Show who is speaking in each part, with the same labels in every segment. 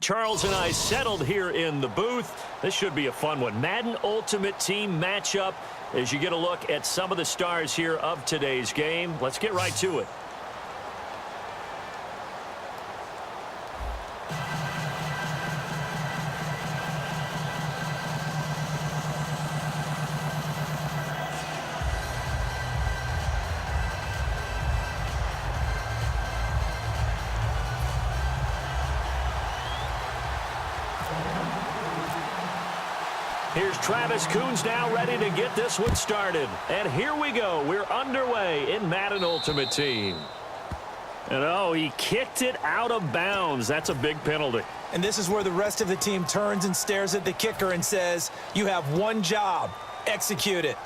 Speaker 1: Charles and I settled here in the booth. This should be a fun one. Madden Ultimate Team matchup as you get a look at some of the stars here of today's game. Let's get right to it. Here's Travis Coons now ready to get this one started. And here we go. We're underway in Madden Ultimate Team. And oh, he kicked it out of bounds. That's a big penalty.
Speaker 2: And this is where the rest of the team turns and stares at the kicker and says, you have one job. Execute it.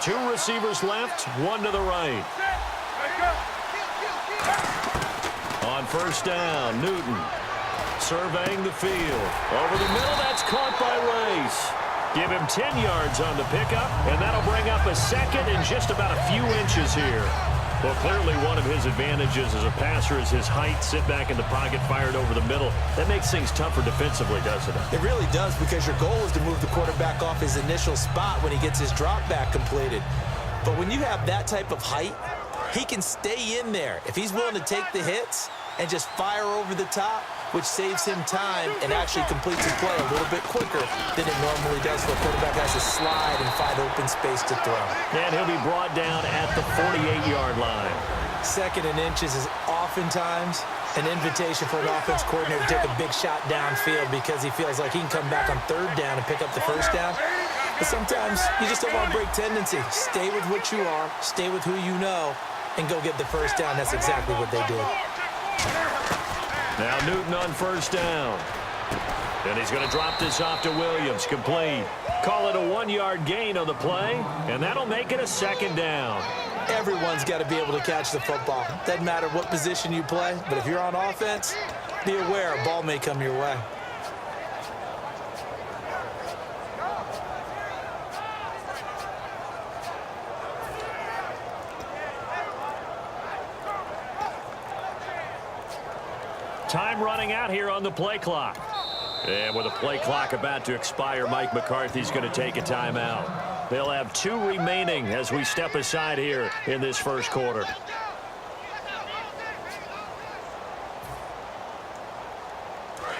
Speaker 1: Two receivers left, one to the right. On first down, Newton surveying the field. Over the middle, that's caught by Rice. Give him 10 yards on the pickup, and that'll bring up a second and just about a few inches here. Well, clearly one of his advantages as a passer is his height. Sit back in the pocket, fired over the middle. That makes things tougher defensively, doesn't it?
Speaker 2: It really does, because your goal is to move the quarterback off his initial spot when he gets his drop back completed. But when you have that type of height, he can stay in there if he's willing to take the hits and just fire over the top, which saves him time and actually completes his play a little bit quicker than it normally does when a quarterback has to slide and find open space to throw.
Speaker 1: And he'll be brought down at the 48-yard line.
Speaker 2: Second and inches is oftentimes an invitation for an offense coordinator to take a big shot downfield because he feels like he can come back on third down and pick up the first down. But sometimes you just don't want to break tendency. Stay with what you are, stay with who you know, and go get the first down. That's exactly what they did.
Speaker 1: Now Newton on first down. And he's going to drop this off to Williams. Complete. Call it a 1-yard gain on the play, and that'll make it a second down.
Speaker 2: Everyone's got to be able to catch the football. Doesn't matter what position you play, but if you're on offense, be aware a ball may come your way.
Speaker 1: Time running out here on the play clock. And with the play clock about to expire, Mike McCarthy's going to take a timeout. They'll have 2 remaining as we step aside here in this first quarter.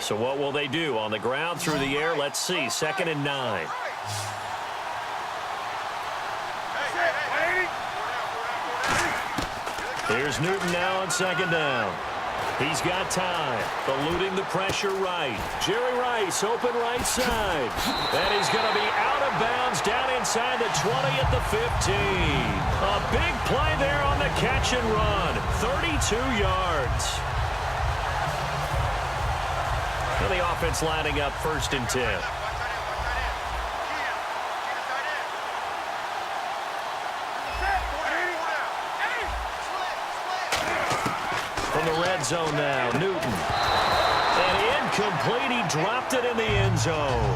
Speaker 1: So what will they do? On the ground, through the air, let's see. 2nd and 9. Here's Newton now on 2nd down. He's got time, eluding the pressure right. Jerry Rice, open right side. And he's going to be out of bounds down inside the 20 at the 15. A big play there on the catch and run. 32 yards. And the offense lining up 1st and 10. From the red zone now, Newton. And incomplete, he dropped it in the end zone.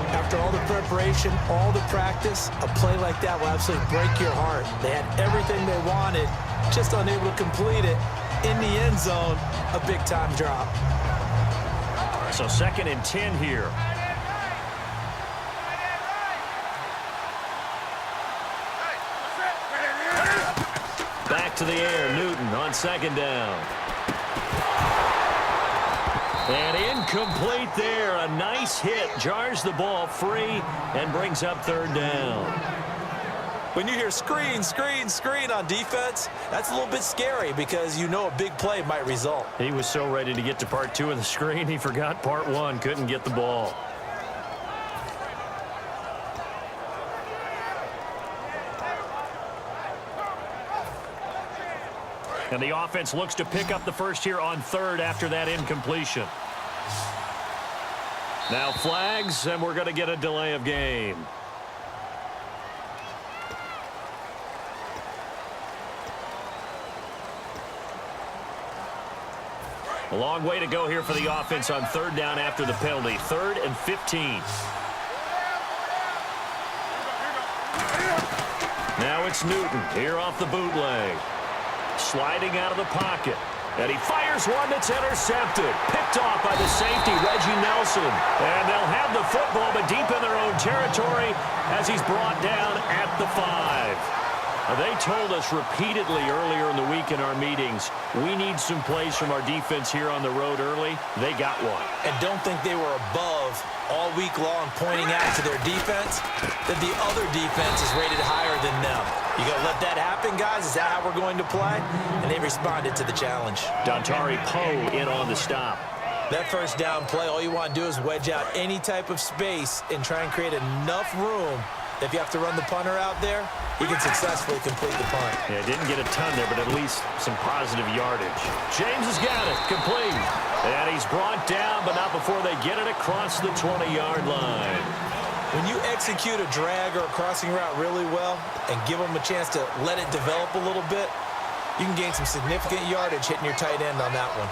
Speaker 2: After all the preparation, all the practice, a play like that will absolutely break your heart. They had everything they wanted, just unable to complete it. In the end zone, a big-time drop.
Speaker 1: So 2nd and 10 here. Back to the air, Newton on 2nd down. And incomplete there. A nice hit. Jars the ball free and brings up 3rd down.
Speaker 2: When you hear screen, screen, screen on defense, that's a little bit scary because you know a big play might result.
Speaker 1: He was so ready to get to part 2 of the screen, he forgot part 1. Couldn't get the ball. And the offense looks to pick up the first here on 3rd after that incompletion. Now flags, and we're going to get a delay of game. A long way to go here for the offense on third down after the penalty. 3rd and 15. Now it's Newton here off the bootleg. Sliding out of the pocket. And he fires one that's intercepted. Picked off by the safety, Reggie Nelson. And they'll have the football, but deep in their own territory as he's brought down at the 5. They told us repeatedly earlier in the week in our meetings, we need some plays from our defense here on the road early. They got one.
Speaker 2: And don't think they were above all week long pointing out to their defense that the other defense is rated higher than them. You going to let that happen, guys? Is that how we're going to play? And they responded to the challenge.
Speaker 1: Dontari Poe in on the stop.
Speaker 2: That first down play, all you want to do is wedge out any type of space and try and create enough room. If you have to run the punter out there, he can successfully complete the punt.
Speaker 1: Yeah, didn't get a ton there, but at least some positive yardage. James has got it, complete. And he's brought down, but not before they get it across the 20-yard line.
Speaker 2: When you execute a drag or a crossing route really well and give them a chance to let it develop a little bit, you can gain some significant yardage hitting your tight end on that one.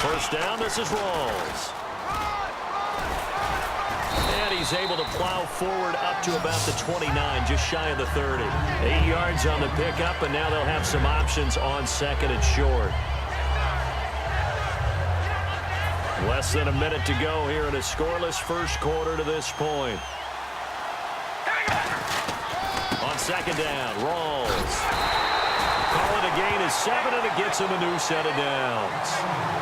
Speaker 1: First down, this is Rawls. And he's able to plow forward up to about the 29, just shy of the 30. 8 yards on the pickup, and now they'll have some options on 2nd and short. Less than a minute to go here in a scoreless first quarter to this point. On 2nd down, Rawls. Call it a gain of 7, and it gets him a new set of downs.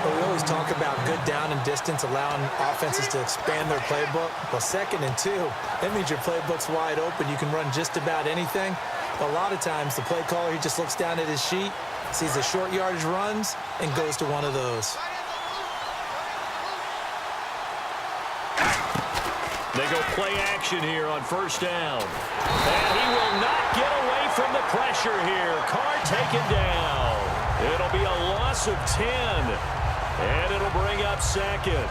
Speaker 2: Well, we always talk about good down and distance, allowing offenses to expand their playbook. Well, 2nd and 2, that means your playbook's wide open. You can run just about anything. But a lot of times, the play caller, he just looks down at his sheet, sees the short yardage runs, and goes to one of those.
Speaker 1: They go play action here on first down. And he will not get away from the pressure here. Carr taken down. It'll be a loss of 10. And it'll bring up 2nd.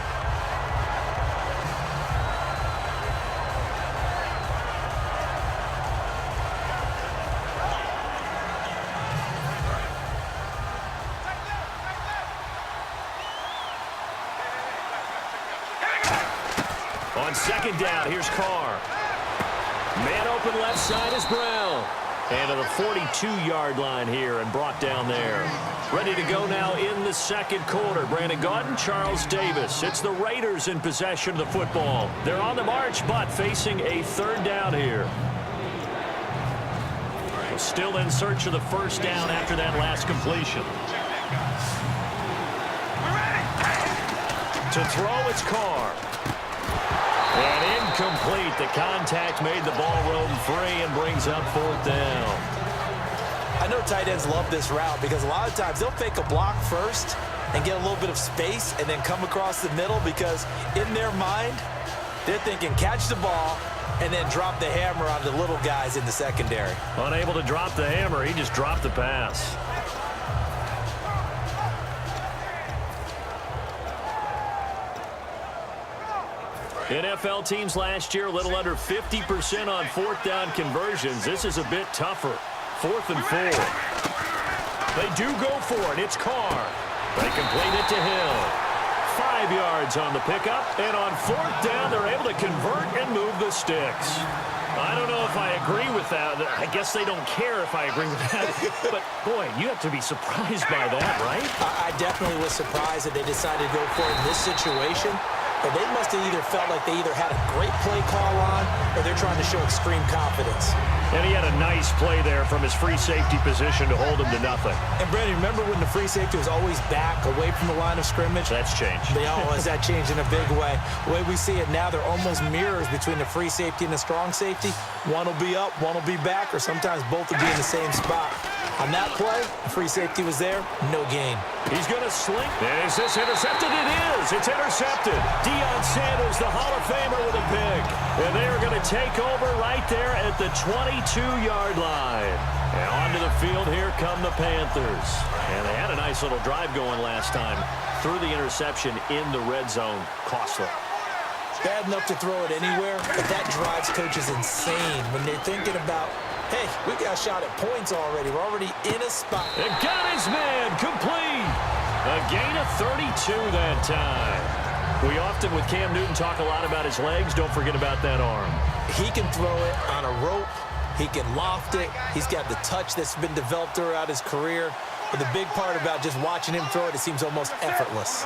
Speaker 1: On 2nd down, here's Carr. Man open left side is Brown. And to the 42-yard line here and brought down there. Ready to go now in the 2nd quarter. Brandon Gaudin, Charles Davis. It's the Raiders in possession of the football. They're on the march, but facing a 3rd down here. Still in search of the first down after that last completion. To throw, it's Carr. And incomplete. The contact made the ball roam free and brings up 4th down.
Speaker 2: I know tight ends love this route because a lot of times they'll fake a block first and get a little bit of space and then come across the middle because in their mind, they're thinking catch the ball and then drop the hammer on the little guys in the secondary.
Speaker 1: Unable to drop the hammer, he just dropped the pass. NFL teams last year, a little under 50% on 4th down conversions. This is a bit tougher. 4th and 4. They do go for it. It's Carr. They complete it to Hill. 5 yards on the pickup. And on 4th down, they're able to convert and move the sticks. I don't know if I agree with that. I guess they don't care if I agree with that. But, boy, you have to be surprised by that, right?
Speaker 2: I definitely was surprised that they decided to go for it in this situation. But they must have either felt like they either had a great play call on or they're trying to show extreme confidence.
Speaker 1: And he had a nice play there from his free safety position to hold him to nothing.
Speaker 2: And, Brandon, remember when the free safety was always back away from the line of scrimmage?
Speaker 1: That's changed.
Speaker 2: Has that changed in a big way? The way we see it now, they're almost mirrors between the free safety and the strong safety. One will be up, one will be back, or sometimes both will be in the same spot. On that play, the free safety was there, no gain.
Speaker 1: He's going to slink. And is this intercepted? It is. It's intercepted. Deion Sanders, the Hall of Famer, with a pick. And they are going to take over right there at the 22-yard line. And onto the field, here come the Panthers. And they had a nice little drive going last time. Threw the interception in the red zone. Costly.
Speaker 2: Bad enough to throw it anywhere, but that drives coaches insane when they're thinking about Hey, we got a shot at points already. We're already in a spot.
Speaker 1: And got his man complete. A gain of 32 that time. We often, with Cam Newton, talk a lot about his legs. Don't forget about that arm.
Speaker 2: He can throw it on a rope. He can loft it. He's got the touch that's been developed throughout his career. But the big part about just watching him throw it, it seems almost effortless.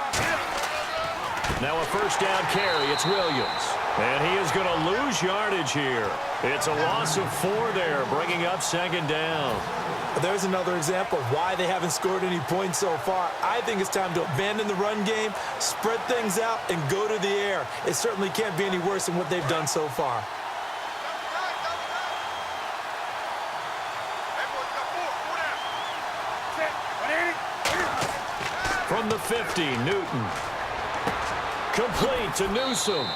Speaker 1: Now a first down carry. It's Williams. And he is going to lose yardage here. It's a loss of 4 there, bringing up second down.
Speaker 2: There's another example of why they haven't scored any points so far. I think it's time to abandon the run game, spread things out, and go to the air. It certainly can't be any worse than what they've done so far.
Speaker 1: From the 50, Newton. Complete to Newsom.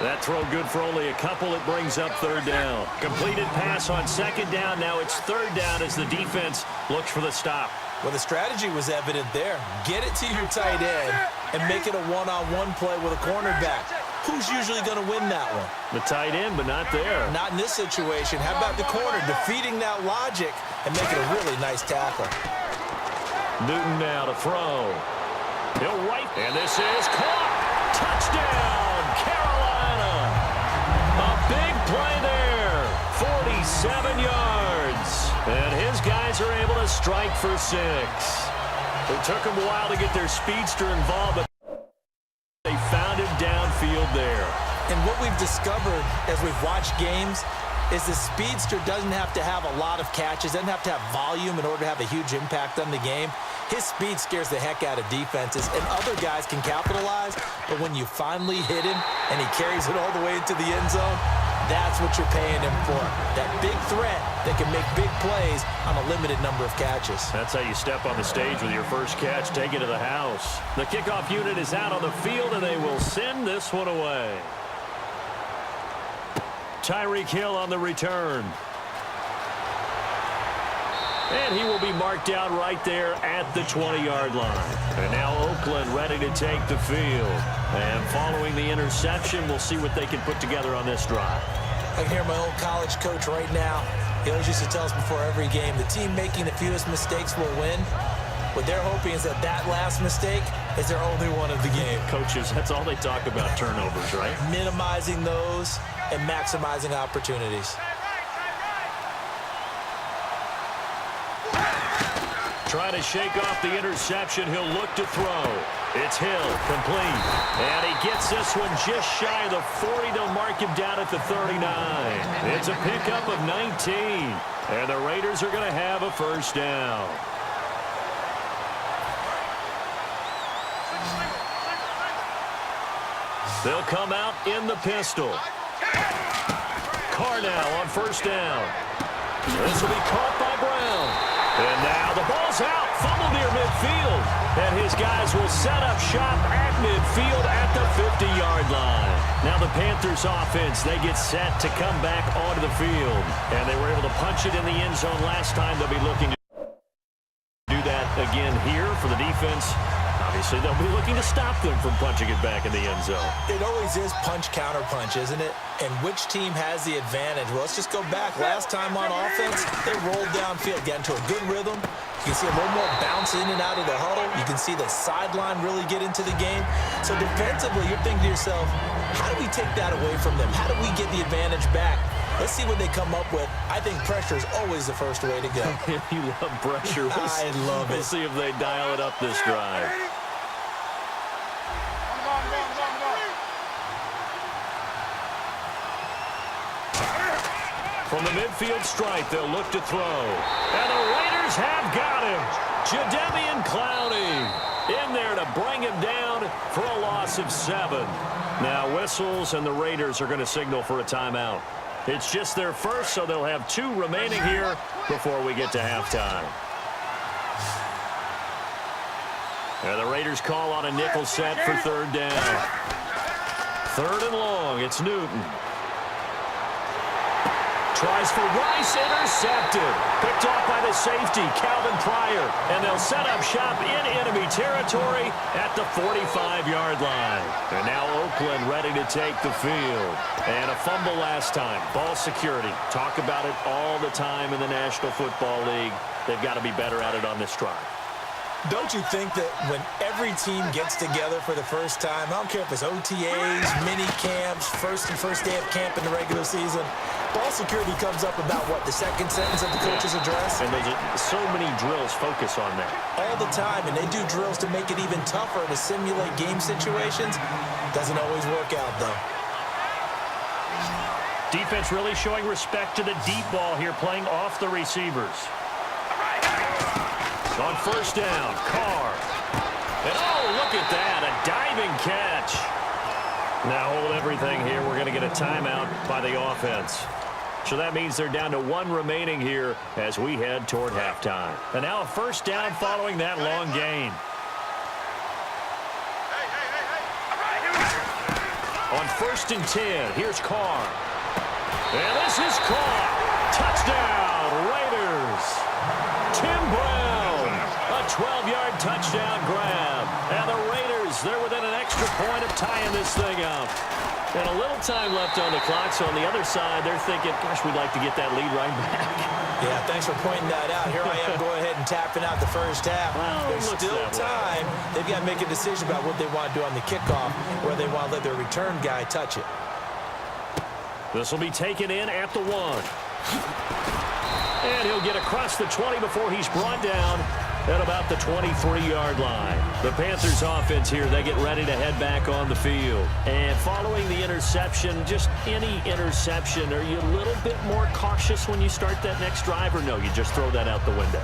Speaker 1: That throw good for only a couple. It brings up third down. Completed pass on second down. Now it's third down as the defense looks for the stop.
Speaker 2: Well, the strategy was evident there. Get it to your tight end and make it a one-on-one play with a cornerback. Who's usually going to win that one?
Speaker 1: The tight end, but not there.
Speaker 2: Not in this situation. How about the corner defeating that logic and making a really nice tackle?
Speaker 1: Newton now to throw. He'll right, and this is caught. Touchdown, Carolina. A big play there. 47 yards. And his guys are able to strike for 6. It took them a while to get their speedster involved, but they found him downfield there.
Speaker 2: And what we've discovered as we've watched games is the speedster doesn't have to have a lot of catches, doesn't have to have volume in order to have a huge impact on the game. His speed scares the heck out of defenses, and other guys can capitalize, but when you finally hit him and he carries it all the way into the end zone, that's what you're paying him for. That big threat that can make big plays on a limited number of catches.
Speaker 1: That's how you step on the stage with your first catch, take it to the house. The kickoff unit is out on the field, and they will send this one away. Tyreek Hill on the return. And he will be marked down right there at the 20-yard line. And now Oakland ready to take the field. And following the interception, we'll see what they can put together on this drive.
Speaker 2: I can hear my old college coach right now. He always used to tell us before every game, the team making the fewest mistakes will win. What they're hoping is that that last mistake is their only one of the game.
Speaker 1: Coaches, that's all they talk about, turnovers, right?
Speaker 2: Minimizing those and maximizing opportunities.
Speaker 1: Trying to shake off the interception. He'll look to throw. It's Hill, complete. And he gets this one just shy of the 40. They'll mark him down at the 39. It's a pickup of 19. And the Raiders are going to have a first down. They'll come out in the pistol. Carr now on first down. This will be caught by Brown. And now the ball's out. Fumble near midfield. And his guys will set up shop at midfield at the 50-yard line. Now the Panthers offense, they get set to come back onto the field. And they were able to punch it in the end zone last time. They'll be looking to do that again here for the defense. Obviously, they'll be looking to stop them from punching it back in the end zone.
Speaker 2: It always is punch-counter-punch, isn't it? And which team has the advantage? Well, let's just go back. Last time on offense, they rolled downfield, got into a good rhythm. You can see a little more bounce in and out of the huddle. You can see the sideline really get into the game. So defensively, you're thinking to yourself, how do we take that away from them? How do we get the advantage back? Let's see what they come up with. I think pressure is always the first way to go.
Speaker 1: You love pressure.
Speaker 2: I love it.
Speaker 1: We'll see if they dial it up this drive. From the midfield stripe, they'll look to throw. And the Raiders have got him. Jadeveon Clowney in there to bring him down for a loss of 7. Now whistles, and the Raiders are going to signal for a timeout. It's just their first, so they'll have 2 remaining here before we get to halftime. And the Raiders call on a nickel set for third down. 3rd and long, it's Newton. Tries for Rice, intercepted. Picked off by the safety, Calvin Pryor. And they'll set up shop in enemy territory at the 45-yard line. And now Oakland ready to take the field. And a fumble last time. Ball security. Talk about it all the time in the National Football League. They've got to be better at it on this drive.
Speaker 2: Don't you think that when every team gets together for the first time, I don't care if it's OTAs, mini camps, first day of camp in the regular season, ball security comes up about, what, the second sentence of the coach's address?
Speaker 1: And there's so many drills focus on that.
Speaker 2: All the time, and they do drills to make it even tougher to simulate game situations. Doesn't always work out, though.
Speaker 1: Defense really showing respect to the deep ball here, playing off the receivers. On first down, Carr. And oh, look at that, a diving catch. Now hold everything here. We're going to get a timeout by the offense. So that means they're down to one remaining here as we head toward halftime. And now a first down following that long gain. On first and 10, here's Carr. And this is caught. Touchdown, Raiders. Tim Brown, a 12-yard touchdown grab. And the Raiders, they're within an extra point of tying this thing up. And a little time left on the clock, so on the other side, they're thinking, gosh, we'd like to get that lead right back.
Speaker 2: Yeah, thanks for pointing that out. Here I am going ahead and tapping out the first half.
Speaker 1: Well,
Speaker 2: there's still time. They've got to make a decision about what they want to do on the kickoff, where they want to let their return guy touch it.
Speaker 1: This will be taken in at the 1. And he'll get across the 20 before he's brought down at about the 23-yard line. The Panthers offense here, they get ready to head back on the field. And following the interception, just any interception, are you a little bit more cautious when you start that next drive, or no, you just throw that out the window?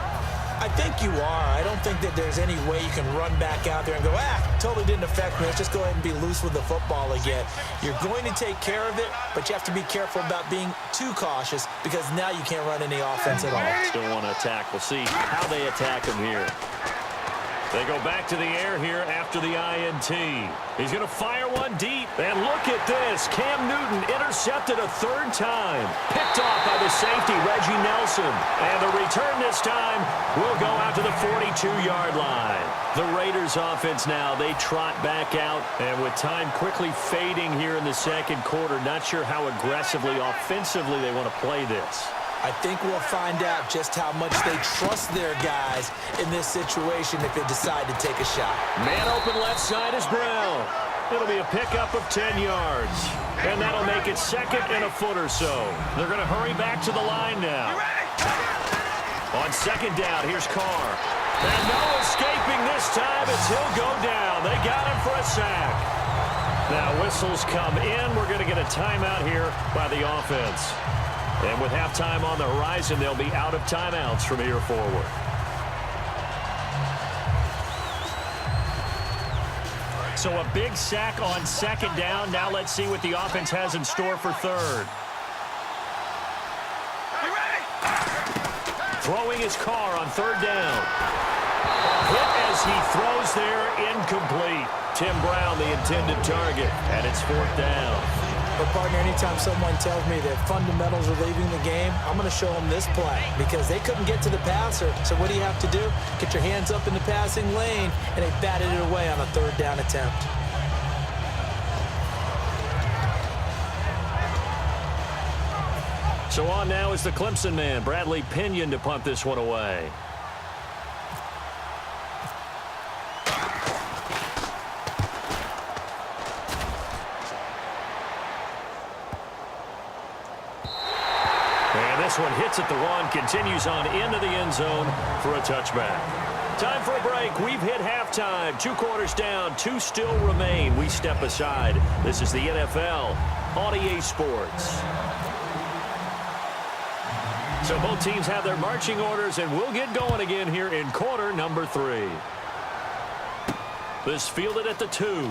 Speaker 2: I think you are. I don't think that there's any way you can run back out there and go, totally didn't affect me. Let's just go ahead and be loose with the football again. You're going to take care of it, but you have to be careful about being too cautious because now you can't run any offense at all.
Speaker 1: Still want to attack. We'll see how they attack him here. They go back to the air here after the INT. He's going to fire one deep. And look at this. Cam Newton intercepted a third time. Picked off by the safety, Reggie Nelson. And the return this time will go out to the 42-yard line. The Raiders offense now, they trot back out. And with time quickly fading here in the second quarter, not sure how aggressively, offensively they want to play this.
Speaker 2: I think we'll find out just how much they trust their guys in this situation if they decide to take a shot.
Speaker 1: Man open left side is Brown. It'll be a pickup of 10 yards. And that'll make it second and a foot or so. They're going to hurry back to the line now. On second down, here's Carr. And no escaping this time as he'll go down. They got him for a sack. Now whistles come in. We're going to get a timeout here by the offense. And with halftime on the horizon, they'll be out of timeouts from here forward. So a big sack on second down. Now let's see what the offense has in store for third. Throwing his Carr on third down. Hit as he throws there, incomplete. Tim Brown, the intended target, and it's fourth down.
Speaker 2: But, partner, anytime someone tells me that fundamentals are leaving the game, I'm going to show them this play because they couldn't get to the passer. So what do you have to do? Get your hands up in the passing lane, and they batted it away on a third down attempt.
Speaker 1: So on now is the Clemson man, Bradley Pinion, to punt this one away. This one hits at the 1, continues on into the end zone for a touchback. Time for a break. We've hit halftime. 2 quarters down, 2 still remain. We step aside. This is the NFL on EA Sports. So both teams have their marching orders, and we'll get going again here in quarter number 3. This fielded at the 2.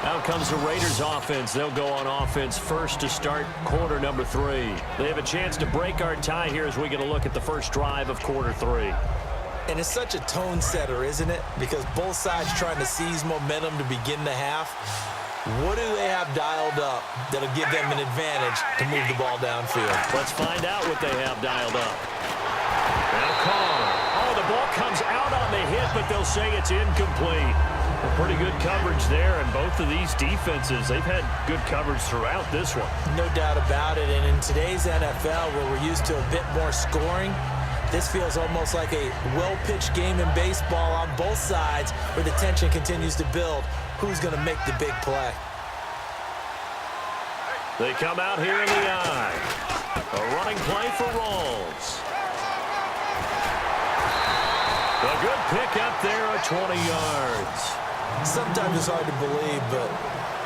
Speaker 1: Out comes the Raiders offense. They'll go on offense first to start quarter number 3. They have a chance to break our tie here as we get a look at the first drive of quarter 3.
Speaker 2: And it's such a tone setter, isn't it? Because both sides trying to seize momentum to begin the half. What do they have dialed up that'll give them an advantage to move the ball downfield?
Speaker 1: Let's find out what they have dialed up. Now Carr. Oh, the ball comes out on the hit, but they'll say it's incomplete. Well, pretty good coverage there, and both of these defenses, they've had good coverage throughout this one.
Speaker 2: No doubt about it, and in today's NFL, where we're used to a bit more scoring, this feels almost like a well-pitched game in baseball on both sides where the tension continues to build. Who's going to make the big play?
Speaker 1: They come out here in the eye. A running play for Rawls. A good pick up there at 20 yards.
Speaker 2: Sometimes it's hard to believe, but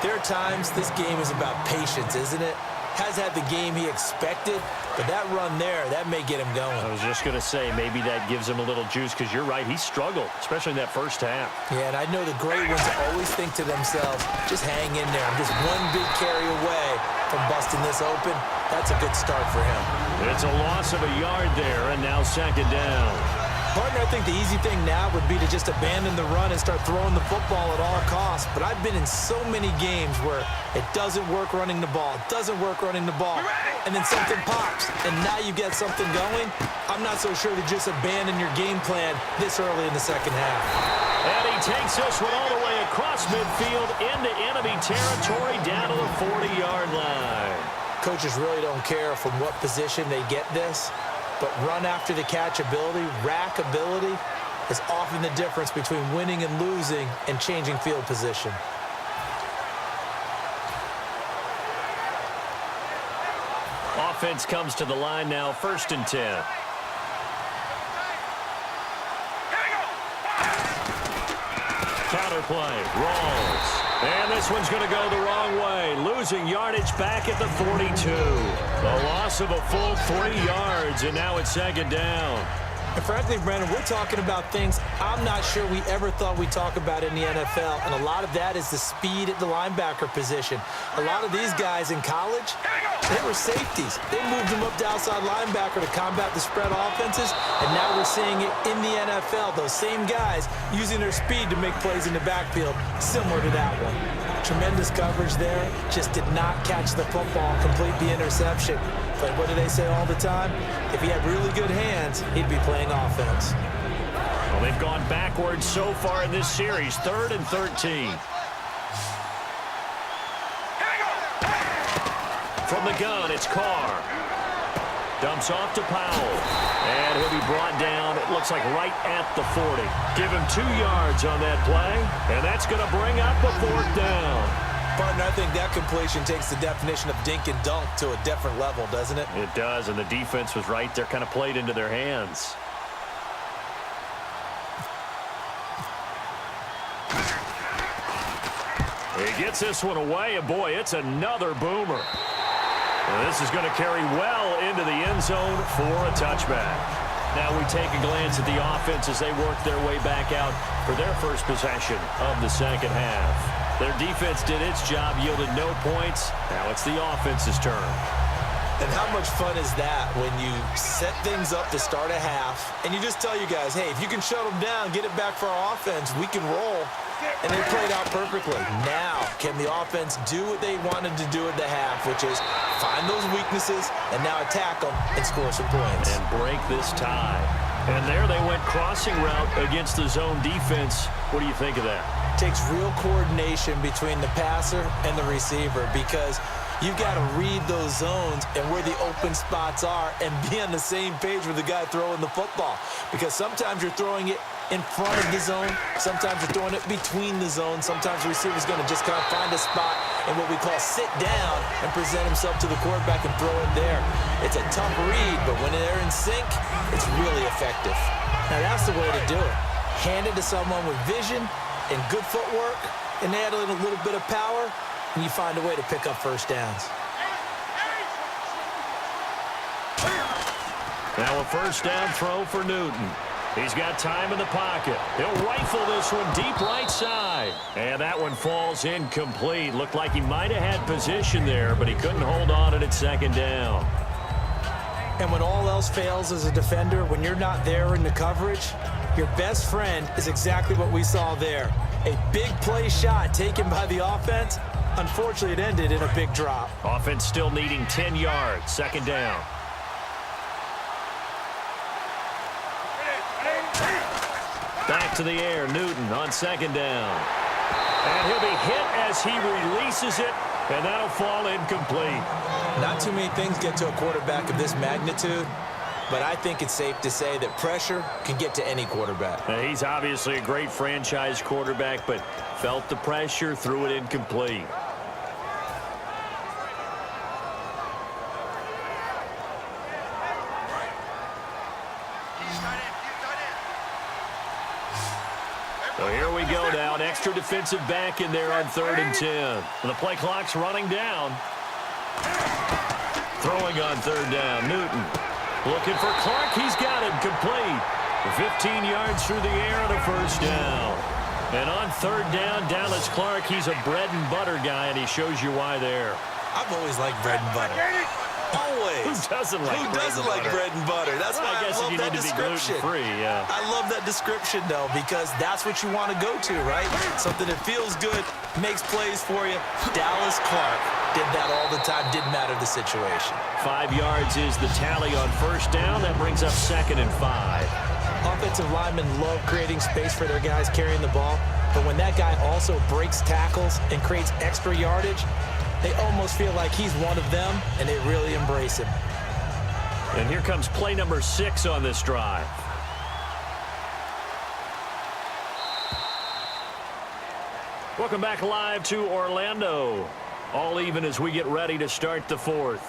Speaker 2: there are times this game is about patience, isn't it? Has had the game he expected, but that run there, that may get him going.
Speaker 1: I was just going to say, maybe that gives him a little juice, because you're right, he struggled, especially in that first half.
Speaker 2: Yeah, and I know the great ones always think to themselves, just hang in there. I'm just one big carry away from busting this open. That's a good start for him.
Speaker 1: It's a loss of a yard there, and now second down.
Speaker 2: Partner, I think the easy thing now would be to just abandon the run and start throwing the football at all costs. But I've been in so many games where it doesn't work running the ball, and then something pops, and now you get something going. I'm not so sure to just abandon your game plan this early in the second half.
Speaker 1: And he takes this one all the way across midfield into enemy territory down to the 40-yard line.
Speaker 2: Coaches really don't care from what position they get this. But run after the catch ability, rack ability, is often the difference between winning and losing and changing field position.
Speaker 1: Offense comes to the line now, 1st and 10. Counterplay, Rawls. And this one's going to go the wrong way. Losing yardage back at the 42. A loss of a full 40 yards, and now it's second down.
Speaker 2: And frankly, Brandon, we're talking about things I'm not sure we ever thought we'd talk about in the NFL, and a lot of that is the speed at the linebacker position. A lot of these guys in college, they were safeties. They moved them up to outside linebacker to combat the spread offenses, and now we're seeing it in the NFL. Those same guys using their speed to make plays in the backfield, similar to that one. Tremendous coverage there, just did not catch the football, complete the interception. But what do they say all the time? If he had really good hands, he'd be playing offense.
Speaker 1: Well, they've gone backwards so far in this series, 3rd and 13. From the gun, it's Carr. Dumps off to Powell. And he'll be brought down, it looks like right at the 40. Give him 2 yards on that play, and that's going to bring up a 4th down.
Speaker 2: Partner, I think that completion takes the definition of dink and dunk to a different level, doesn't it?
Speaker 1: It does, and the defense was right there, kind of played into their hands. He gets this one away, and boy, it's another boomer. And this is going to carry well into the end zone for a touchback. Now we take a glance at the offense as they work their way back out for their first possession of the second half. Their defense did its job, yielded no points. Now it's the offense's turn.
Speaker 2: And how much fun is that when you set things up to start a half, and you just tell you guys, hey, if you can shut them down, get it back for our offense, we can roll. And they played out perfectly. Now, can the offense do what they wanted to do at the half, which is find those weaknesses and now attack them and score some points.
Speaker 1: And break this tie. And there they went crossing route against the zone defense. What do you think of that?
Speaker 2: Takes real coordination between the passer and the receiver, because you've got to read those zones and where the open spots are and be on the same page with the guy throwing the football. Because sometimes you're throwing it in front of the zone, sometimes you're throwing it between the zones, sometimes the receiver's going to just kind of find a spot and what we call sit down and present himself to the quarterback and throw it there. It's a tough read, but when they're in sync, it's really effective. Now that's the way to do it. Hand it to someone with vision and good footwork, and add in a little bit of power, and you find a way to pick up first downs.
Speaker 1: Now a first down throw for Newton. He's got time in the pocket. He'll rifle this one deep right side. And that one falls incomplete. Looked like he might have had position there, but he couldn't hold on at second down.
Speaker 2: And when all else fails as a defender, when you're not there in the coverage, your best friend is exactly what we saw there. A big play shot taken by the offense, Unfortunately, it ended in a big drop.
Speaker 1: Offense still needing 10 yards. Second down. Back to the air. Newton on second down. And he'll be hit as he releases it, and that'll fall incomplete.
Speaker 2: Not too many things get to a quarterback of this magnitude, but I think it's safe to say that pressure can get to any quarterback.
Speaker 1: Now, he's obviously a great franchise quarterback, but felt the pressure, threw it incomplete. So here we go now, an extra defensive back in there on 3rd and 10. And the play clock's running down. Throwing on 3rd down, Newton. Looking for Clark, he's got him complete. 15 yards through the air and a first down. And on 3rd down, Dallas Clark, he's a bread and butter guy, and he shows you why there.
Speaker 2: I've always liked bread and butter. Always.
Speaker 1: Who doesn't like
Speaker 2: bread and butter? That's why I love that description.
Speaker 1: Yeah.
Speaker 2: I love that description, though, because that's what you want to go to, right? Something that feels good, makes plays for you. Dallas Clark did that all the time. Didn't matter the situation.
Speaker 1: 5 yards is the tally on first down. That brings up 2nd and 5.
Speaker 2: Offensive linemen love creating space for their guys carrying the ball, but when that guy also breaks tackles and creates extra yardage, they almost feel like he's one of them, and they really embrace him.
Speaker 1: And here comes play number 6 on this drive. Welcome back live to Orlando. All even as we get ready to start the 4th.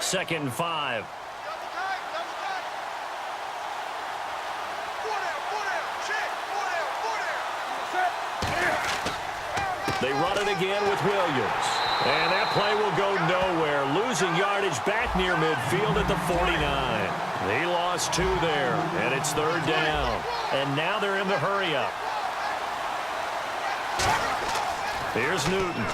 Speaker 1: Second and 5. They run it again with Williams. And that play will go nowhere. Losing yardage back near midfield at the 49. They lost 2 there, and it's 3rd down. And now they're in the hurry-up. Here's Newton.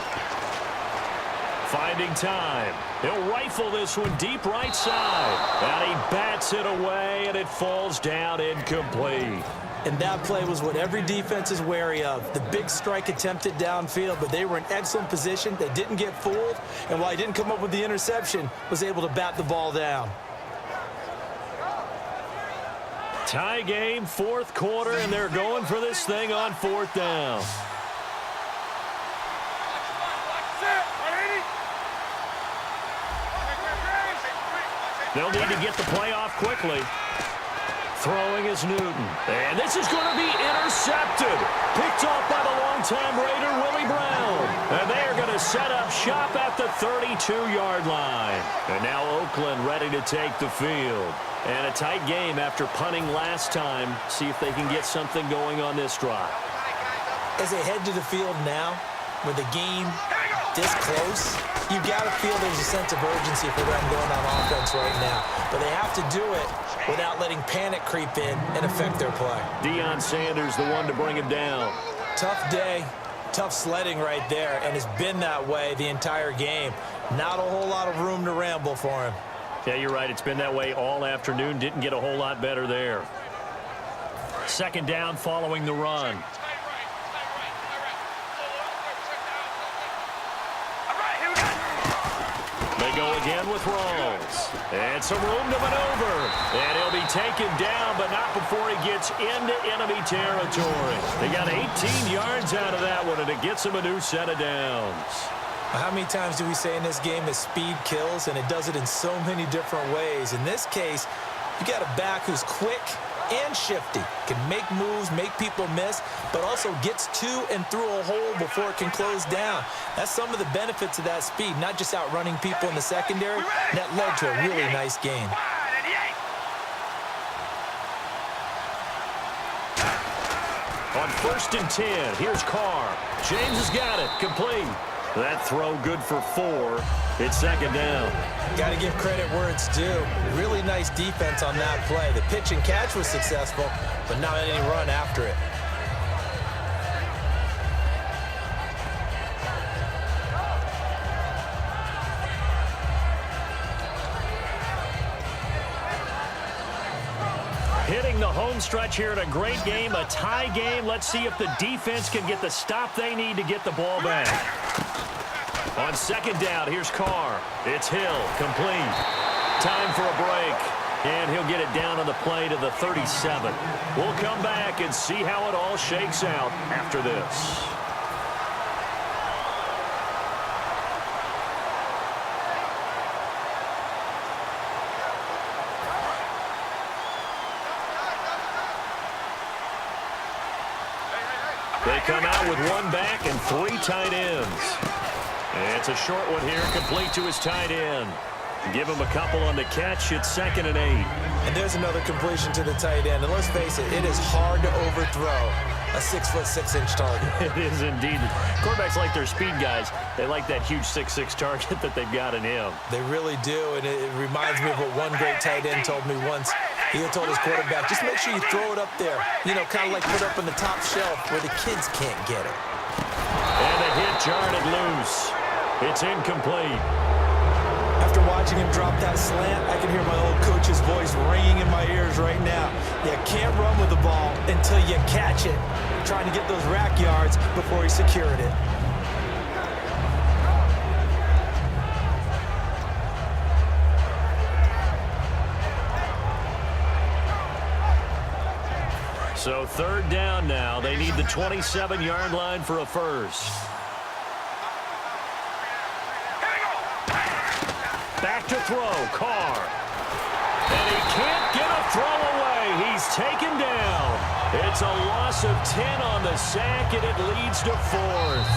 Speaker 1: Finding time. He'll rifle this one deep right side. And he bats it away, and it falls down incomplete.
Speaker 2: And that play was what every defense is wary of. The big strike attempted downfield, but they were in excellent position. They didn't get fooled, and while he didn't come up with the interception, was able to bat the ball down.
Speaker 1: Tie game, 4th quarter, and they're going for this thing on 4th down. They'll need to get the play off quickly. Throwing is Newton. And this is going to be intercepted. Picked off by the longtime Raider, Willie Brown. And they are going to set up shop at the 32-yard line. And now Oakland ready to take the field. And a tight game after punting last time. See if they can get something going on this drive.
Speaker 2: As they head to the field now, with the game this close, you've got to feel there's a sense of urgency for them going on offense right now. But they have to do it without letting panic creep in and affect their play.
Speaker 1: Deion Sanders, the one to bring him down.
Speaker 2: Tough day, tough sledding right there, and it's been that way the entire game. Not a whole lot of room to ramble for him.
Speaker 1: Yeah, you're right. It's been that way all afternoon. Didn't get a whole lot better there. 2nd down following the run. They go again with Rawls. And some room to maneuver. And he'll be taken down, but not before he gets into enemy territory. They got 18 yards out of that one, and it gets him a new set of downs.
Speaker 2: How many times do we say in this game that speed kills, and it does it in so many different ways? In this case, you got a back who's quick and shifty, can make moves, make people miss, but also gets to and through a hole before it can close down. That's some of the benefits of that speed, not just outrunning people in the secondary. That led to a really nice game.
Speaker 1: On 1st and 10, here's Carr. James has got it, complete. That throw good for 4. It's 2nd down.
Speaker 2: Got to give credit where it's due. Really nice defense on that play. The pitch and catch was successful, but not any run after it.
Speaker 1: home stretch here in a great game, a tie game. Let's see if the defense can get the stop they need to get the ball back. On second down, here's Carr. It's Hill, complete. Time for a break. And he'll get it down on the play to the 37. We'll come back and see how it all shakes out after this. They come out with one back and 3 tight ends. And it's a short one here, complete to his tight end. Give him a couple on the catch. It's 2nd and 8.
Speaker 2: And there's another completion to the tight end. And let's face it, it is hard to overthrow a 6'6" target.
Speaker 1: It is indeed. Quarterbacks like their speed guys. They like that huge 6'6" target that they've got in him.
Speaker 2: They really do, and it reminds me of what one great tight end told me once. He had told his quarterback, just make sure you throw it up there. You know, kind of like put it up on the top shelf where the kids can't get it.
Speaker 1: And the hit jarred it loose. It's incomplete.
Speaker 2: After watching him drop that slant, I can hear my old coach's voice ringing in my ears right now. You can't run with the ball until you catch it. Trying to get those rack yards before he secured it.
Speaker 1: So 3rd down now. They need the 27-yard line for a first. Back to throw, Carr. And he can't get a throw away. He's taken down. It's a loss of 10 on the sack, and it leads to 4th.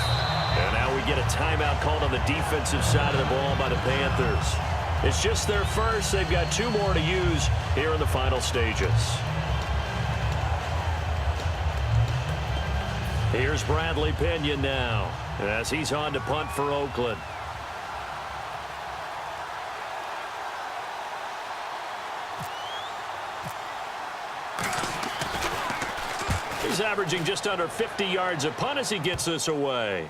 Speaker 1: And now we get a timeout called on the defensive side of the ball by the Panthers. It's just their first. They've got 2 more to use here in the final stages. Here's Bradley Pinion now as he's on to punt for Oakland. He's averaging just under 50 yards a punt as he gets this away.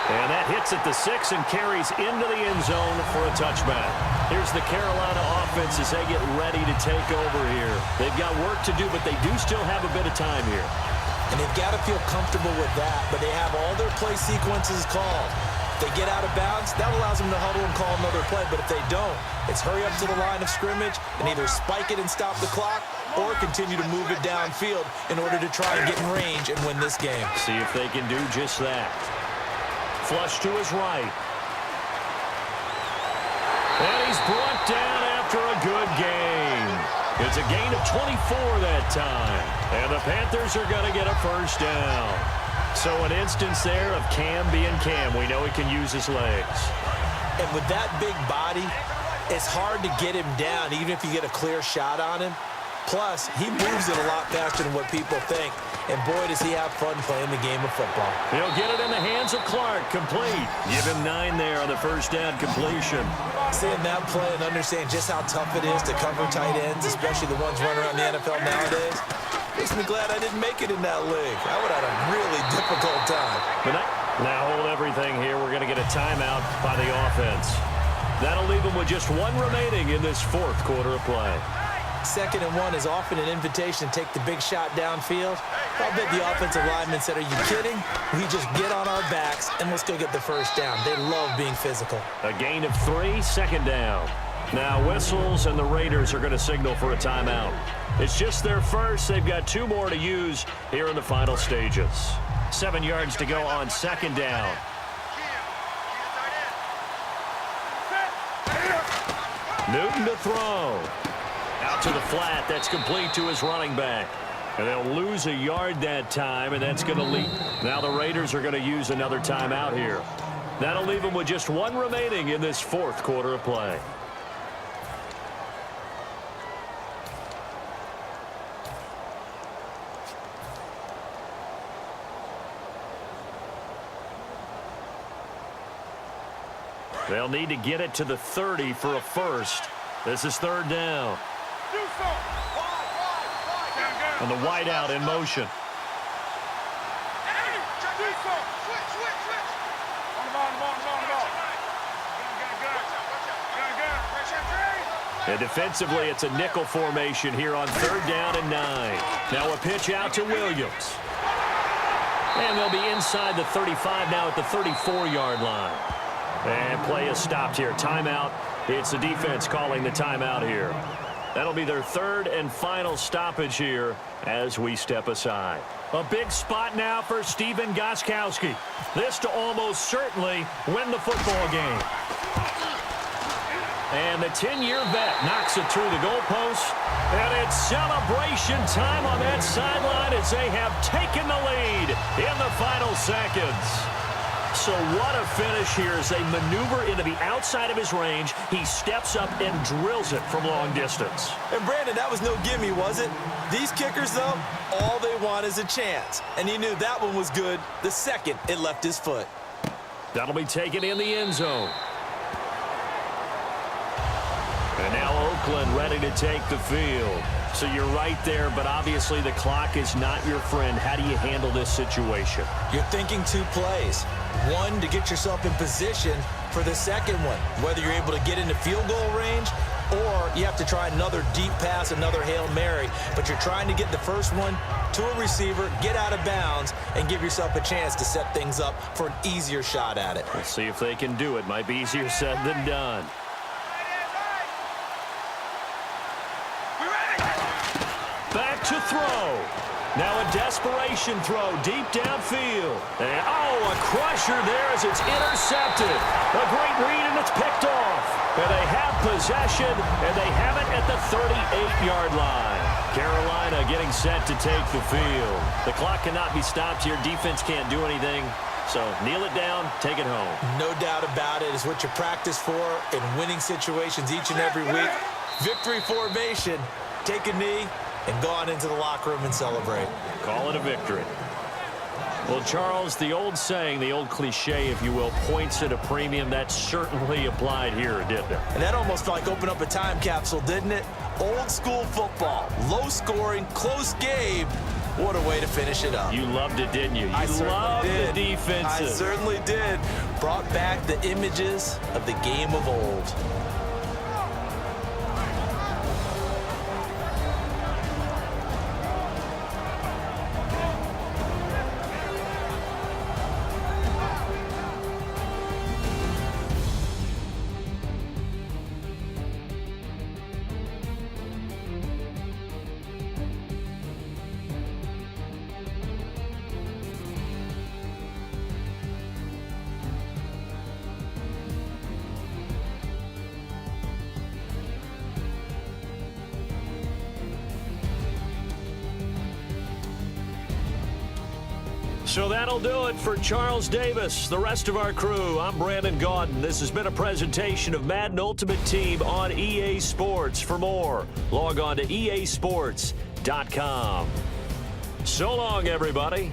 Speaker 1: And that hits at the 6 and carries into the end zone for a touchback. Here's the Carolina offense as they get ready to take over here. They've got work to do, but they do still have a bit of time here.
Speaker 2: And they've got to feel comfortable with that, but they have all their play sequences called. If they get out of bounds, that allows them to huddle and call another play, but if they don't, it's hurry up to the line of scrimmage and either spike it and stop the clock or continue to move it downfield in order to try and get in range and win this game.
Speaker 1: See if they can do just that. Flush to his right. And he's brought down after a good game. It's a gain of 24 that time. And the Panthers are going to get a first down. So an instance there of Cam being Cam. We know he can use his legs.
Speaker 2: And with that big body, it's hard to get him down, even if you get a clear shot on him. Plus, he moves it a lot faster than what people think. And boy, does he have fun playing the game of football.
Speaker 1: He'll get it in the hands of Clark. Complete. Give him 9 there on the first down completion.
Speaker 2: Seeing that play and understand just how tough it is to cover tight ends, especially the ones running around the NFL nowadays, makes me glad I didn't make it in that league. I would have had a really difficult time.
Speaker 1: But now hold everything here. We're going to get a timeout by the offense. That'll leave them with just 1 remaining in this 4th quarter of play.
Speaker 2: 2nd and 1 is often an invitation to take the big shot downfield. I'll bet the offensive lineman said, are you kidding? We just get on our backs and let's go get the first down. They love being physical.
Speaker 1: A gain of 3, 2nd down. Now whistles and the Raiders are going to signal for a timeout. It's just their first. They've got 2 more to use here in the final stages. 7 yards to go on 2nd down. Newton to throw. Out to the flat. That's complete to his running back. And they'll lose a yard that time, and that's going to lead. Now the Raiders are going to use another timeout here. That'll leave them with just 1 remaining in this 4th quarter of play. They'll need to get it to the 30 for a first. This is 3rd down. And the wideout in motion. And defensively, it's a nickel formation here on 3rd down and 9. Now a pitch out to Williams. And they'll be inside the 35 now at the 34-yard line. And play is stopped here. Timeout. It's the defense calling the timeout here. That'll be their 3rd and final stoppage here as we step aside. A big spot now for Stephen Gostkowski. This to almost certainly win the football game. And the 10-year vet knocks it through the goalpost. And it's celebration time on that sideline as they have taken the lead in the final seconds. So what a finish here as they maneuver into the outside of his range. He steps up and drills it from long distance.
Speaker 2: And Brandon, that was no gimme, was it? These kickers, though, all they want is a chance. And he knew that one was good the second it left his foot.
Speaker 1: That'll be taken in the end zone. And now Oakland ready to take the field. So you're right there, but obviously the clock is not your friend. How do you handle this situation?
Speaker 2: You're thinking 2 plays. One, to get yourself in position for the second one, whether you're able to get into field goal range or you have to try another deep pass, another Hail Mary. But you're trying to get the first one to a receiver, get out of bounds, and give yourself a chance to set things up for an easier shot at it.
Speaker 1: We'll see if they can do it. Might be easier said than done. Back to throw. Now a desperation throw deep downfield. And, a crusher there as it's intercepted. A great read, and it's picked off. And they have possession, and they have it at the 38-yard line. Carolina getting set to take the field. The clock cannot be stopped here. Defense can't do anything. So kneel it down, take it home.
Speaker 2: No doubt about it. It's what you practice for in winning situations each and every week. Victory formation. Take a knee and go on into the locker room and celebrate.
Speaker 1: Call it a victory. Well, Charles, the old saying, the old cliche, if you will, points at a premium. That certainly applied here, didn't it?
Speaker 2: And that almost felt like open up a time capsule, didn't it? Old school football, low scoring, close game. What a way to finish it up.
Speaker 1: You loved it, didn't you?
Speaker 2: I
Speaker 1: You loved
Speaker 2: did.
Speaker 1: the defensive.
Speaker 2: I certainly did. Brought back the images of the game of old.
Speaker 1: So that'll do it for Charles Davis, the rest of our crew. I'm Brandon Gaudin. This has been a presentation of Madden Ultimate Team on EA Sports. For more, log on to easports.com. So long, everybody.